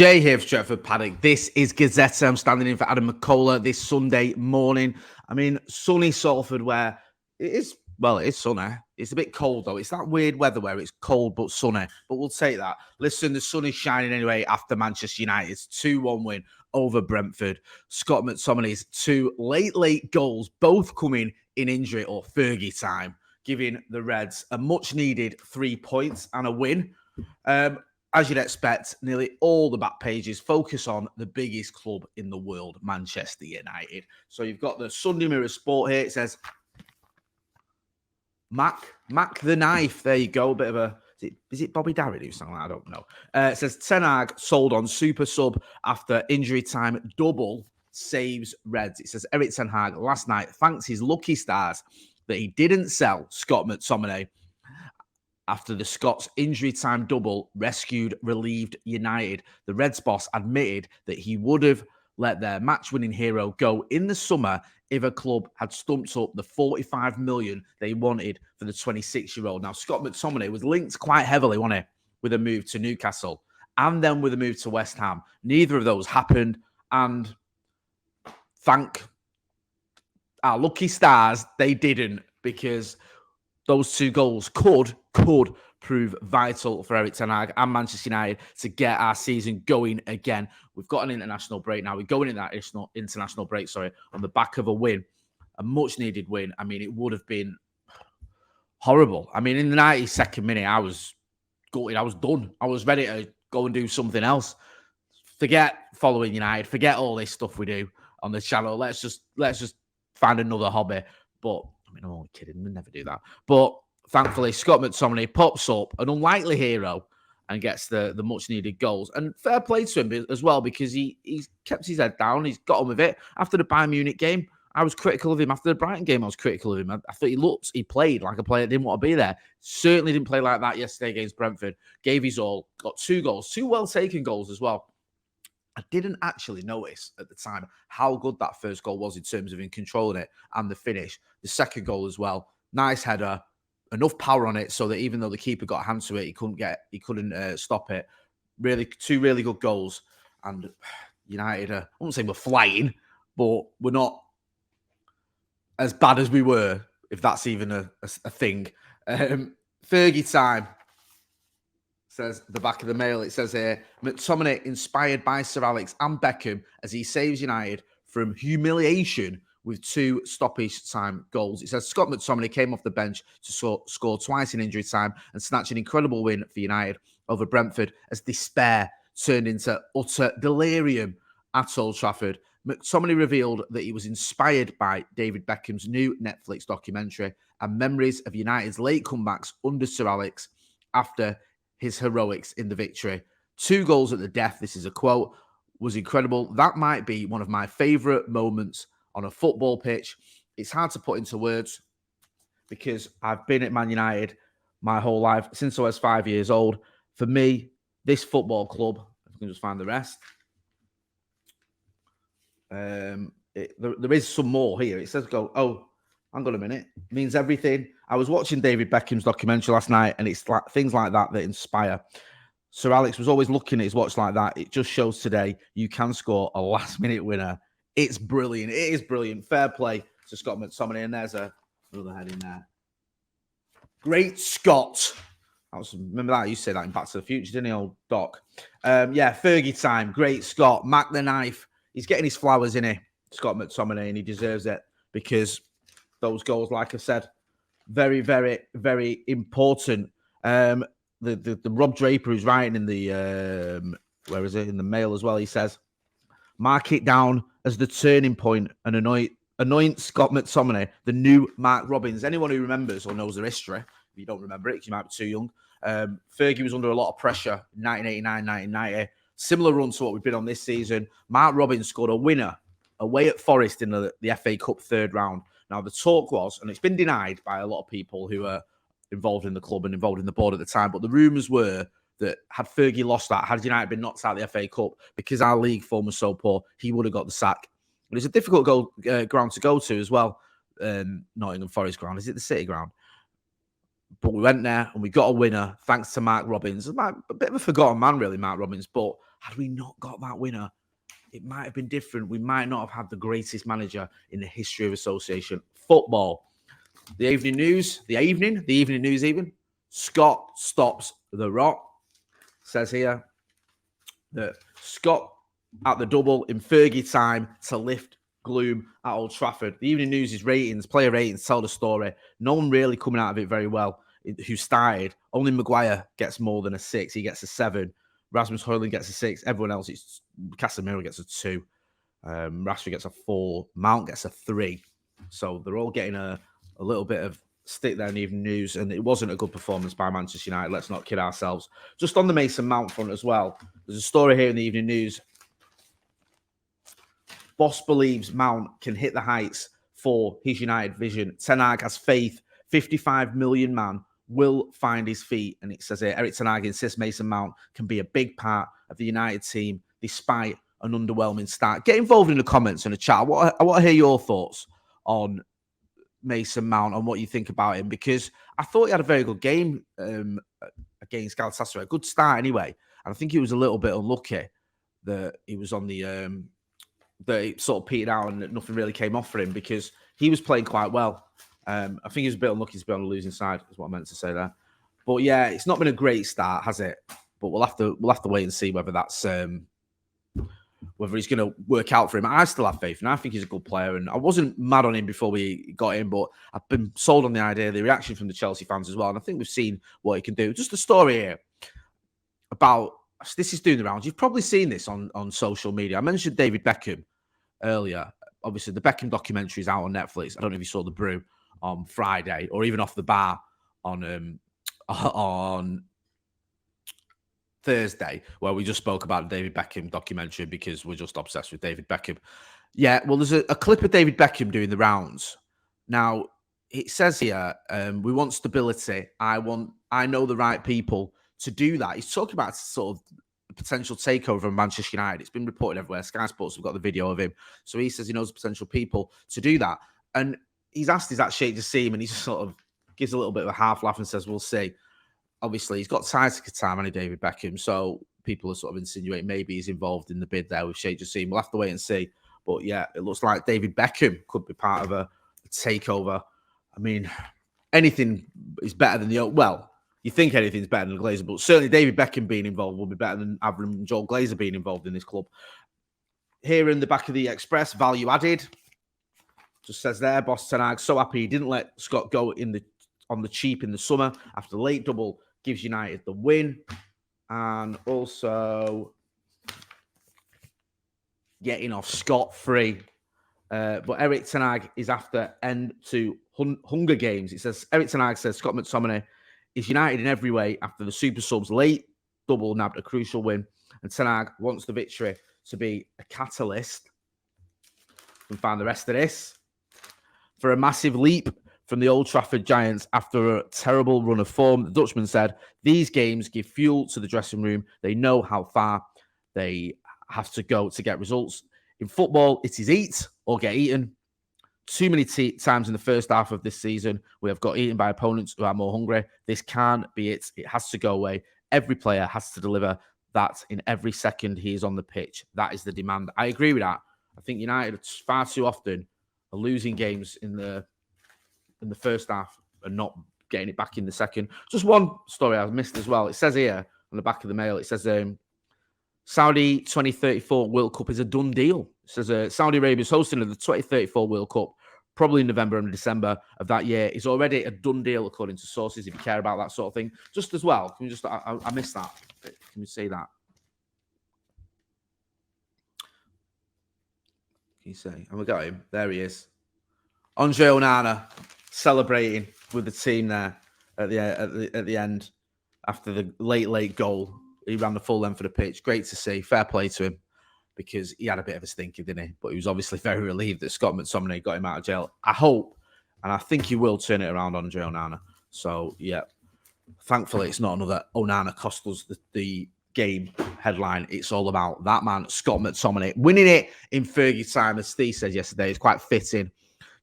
Jay here for Stretford, Paddock. This is Gazzetta. I'm standing in for Adam McCullough this Sunday morning. I'm in sunny Salford where it is sunny. It's a bit cold though. It's that weird weather where it's cold but sunny. But we'll take that. Listen, the sun is shining anyway after Manchester United's 2-1 win over Brentford. Scott McTominay's two late goals, both coming in injury or Fergie time, giving the Reds a much-needed 3 points and a win. As you'd expect, nearly all the back pages focus on the biggest club in the world, Manchester United. So you've got the Sunday Mirror Sport here. It says, Mac the knife. There you go. A bit of a, is it Bobby Darrett who's saying that? I don't know. It says, Ten Hag sold on super sub after injury time. Double saves Reds. It says, Eric Ten Hag last night thanks his lucky stars that he didn't sell Scott McTominay after the Scots' injury time double rescued relieved United. The Reds boss admitted that he would have let their match-winning hero go in the summer if a club had stumped up the 45 million they wanted for the 26-year-old. Now, Scott McTominay was linked quite heavily, wasn't he, with a move to Newcastle and then with a move to West Ham. Neither of those happened, and thank our lucky stars, they didn't, because those two goals could prove vital for Eric Ten Hag and Manchester United to get our season going again. We've got an international break now. We're going in that international break, on the back of a win, a much-needed win. I mean, it would have been horrible. I mean, in the 92nd minute, I was gutted. I was done. I was ready to go and do something else. Forget following United. Forget all this stuff we do on the channel. Let's just find another hobby. But I mean, I'm only kidding. We never do that. But thankfully, Scott McTominay pops up, an unlikely hero, and gets the much-needed goals. And fair play to him as well, because he's kept his head down. He's got on with it. After the Bayern Munich game, I was critical of him. After the Brighton game, I was critical of him. I thought he played like a player that didn't want to be there. Certainly didn't play like that yesterday against Brentford. Gave his all. Got 2 goals. 2 well-taken goals as well. I didn't actually notice at the time how good that first goal was in terms of in controlling it and the finish. The second goal as well. Nice header. Enough power on it so that even though the keeper got a hand to it, he couldn't stop it. Really, 2 really good goals. And United, I wouldn't say we're flying, but we're not as bad as we were, if that's even a thing. Fergie time, says the back of the mail. It says here, McTominay inspired by Sir Alex and Beckham as he saves United from humiliation with 2 stoppage time goals. It says Scott McTominay came off the bench to score twice in injury time and snatch an incredible win for United over Brentford as despair turned into utter delirium at Old Trafford. McTominay revealed that he was inspired by David Beckham's new Netflix documentary and memories of United's late comebacks under Sir Alex after his heroics in the victory. 2 goals at the death, this is a quote, was incredible. That might be one of my favourite moments on a football pitch. It's hard to put into words because I've been at Man United my whole life, since I was 5 years old. For me, this football club, if I can just find the rest, there is some more here. It says, hang on a minute. It means everything. I was watching David Beckham's documentary last night, and it's like things like that inspire. Sir Alex was always looking at his watch like that. It just shows today you can score a last-minute winner. It's brilliant. It is brilliant. Fair play to Scott McTominay. And there's another head in there. Great Scott. Remember that? You said that in Back to the Future, didn't he, old Doc? Fergie time. Great Scott. Mac the knife. He's getting his flowers, isn't he, Scott McTominay, and he deserves it because those goals, like I said, very, very, very important. The Rob Draper, who's writing in the in the Mail as well, he says, mark it down as the turning point and anoint Scott McTominay the new Mark Robins. Anyone who remembers or knows their history, if you don't remember it, because you might be too young, Fergie was under a lot of pressure in 1989, 1990. Similar run to what we've been on this season. Mark Robins scored a winner away at Forest in the FA Cup 3rd round. Now, the talk was, and it's been denied by a lot of people who are involved in the club and involved in the board at the time, but the rumours were that had Fergie lost that, had United been knocked out of the FA Cup, because our league form was so poor, he would have got the sack. And it's a difficult ground to go to as well, Nottingham Forest ground. Is it the City ground? But we went there and we got a winner thanks to Mark Robins. A bit of a forgotten man, really, Mark Robins, but had we not got that winner, it might have been different. We might not have had the greatest manager in the history of association football. The evening news, even. Scott stops the rot. Says here that Scott at the double in Fergie time to lift gloom at Old Trafford. The evening news is ratings, player ratings, tell the story. No one really coming out of it very well who started. Only Maguire gets more than a 6. He gets a 7. Rasmus Højlund gets a 6. Everyone else, Casemiro gets a 2. Rashford gets a 4. Mount gets a 3. So they're all getting a little bit of stick there in the evening news, and it wasn't a good performance by Manchester United. Let's not kid ourselves. Just on the Mason Mount front as well, there's a story here in the evening news. Boss believes Mount can hit the heights for his United vision. Ten Hag has faith. 55 million man will find his feet. And it says here, Erik Ten Hag insists Mason Mount can be a big part of the United team despite an underwhelming start. Get involved in the comments and the chat. I want to hear your thoughts on Mason Mount and what you think about him, because I thought he had a very good game against Galatasaray. A good start anyway. And I think he was a little bit unlucky that he was on the that it sort of petered out and nothing really came off for him, because he was playing quite well. I think he was a bit unlucky to be on the losing side, is what I meant to say there. But yeah, it's not been a great start, has it? But we'll have to wait and see whether that's whether he's going to work out for him. I still have faith, and I think he's a good player. And I wasn't mad on him before we got him, but I've been sold on the idea, the reaction from the Chelsea fans as well. And I think we've seen what he can do. Just a story here about, this is doing the rounds. You've probably seen this on social media. I mentioned David Beckham earlier. Obviously, the Beckham documentary is out on Netflix. I don't know if you saw The Brew on Friday, or even Off the Bar on Thursday, where we just spoke about the David Beckham documentary because we're just obsessed with David Beckham. Yeah, well, there's a clip of David Beckham doing the rounds. Now, it says here, we want stability. I know the right people to do that. He's talking about sort of potential takeover of Manchester United. It's been reported everywhere. Sky Sports have got the video of him. So he says he knows potential people to do that. And he's asked, is that Sheikh Jassim? And he just sort of gives a little bit of a half laugh and says, we'll see. Obviously, he's got ties to Qatar, and David Beckham. So people are sort of insinuating maybe he's involved in the bid there with Sheikh Jassim. We'll have to wait and see. But yeah, it looks like David Beckham could be part of a takeover. I mean, anything is better than you think anything's better than Glazer, but certainly David Beckham being involved will be better than Avram and Joel Glazer being involved in this club. Here in the back of the Express, value added. Just says there, Boss Ten Hag so happy he didn't let Scott go on the cheap in the summer after the late double gives United the win. And also getting off scot-free. But Erik Ten Hag is after end to Hunger Games. It says, Erik Ten Hag says Scott McTominay is united in every way after the Super Subs late double nabbed a crucial win. And Ten Hag wants the victory to be a catalyst. You can find the rest of this. For a massive leap from the Old Trafford Giants after a terrible run of form, the Dutchman said, these games give fuel to the dressing room. They know how far they have to go to get results. In football, it is eat or get eaten. Too many times in the first half of this season, we have got eaten by opponents who are more hungry. This can't be it. It has to go away. Every player has to deliver that in every second he is on the pitch. That is the demand. I agree with that. I think United far too often are losing games in the first half and not getting it back in the second. Just one story I've missed as well. It says here on the back of the mail, it says Saudi 2034 World Cup is a done deal. It says Saudi Arabia is hosting the 2034 World Cup, probably in November and December of that year. It's already a done deal, according to sources, if you care about that sort of thing. Just as well, can we just, I missed that. Can we say that? Can you say? And we got him. There he is. Andre Onana celebrating with the team there at the end after the late goal. He ran the full length of the pitch. Great to see. Fair play to him, because he had a bit of a stinker, didn't he? But he was obviously very relieved that Scott McTominay got him out of jail. I hope, and I think he will turn it around on Andre Onana. So, yeah, thankfully it's not another Onana cost us the game headline. It's all about that man, Scott McTominay, winning it in Fergie time, as Steve said yesterday. It's quite fitting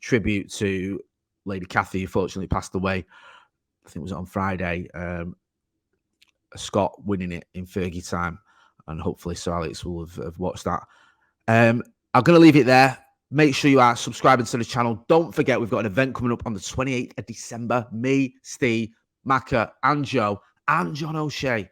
tribute to Lady Cathy, who fortunately passed away. I think it was on Friday. Scott winning it in Fergie time. and hopefully Sir Alex will have watched that. I'm going to leave it there. Make sure you are subscribing to the channel. Don't forget, we've got an event coming up on the 28th of December. Me, Steve, Macca, and Joe, and John O'Shea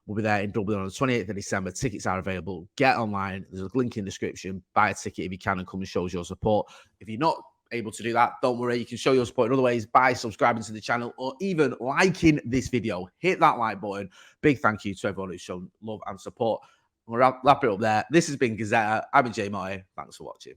will be there in Dublin on the 28th of December. Tickets are available. Get online. There's a link in the description. Buy a ticket if you can and come and show us your support. If you're not able to do that, don't worry. You can show your support in other ways by subscribing to the channel or even liking this video. Hit that like button. Big thank you to everyone who's shown love and support. We'll wrap it up there. This has been Gazzetta. I've been Jay Motty. Thanks for watching.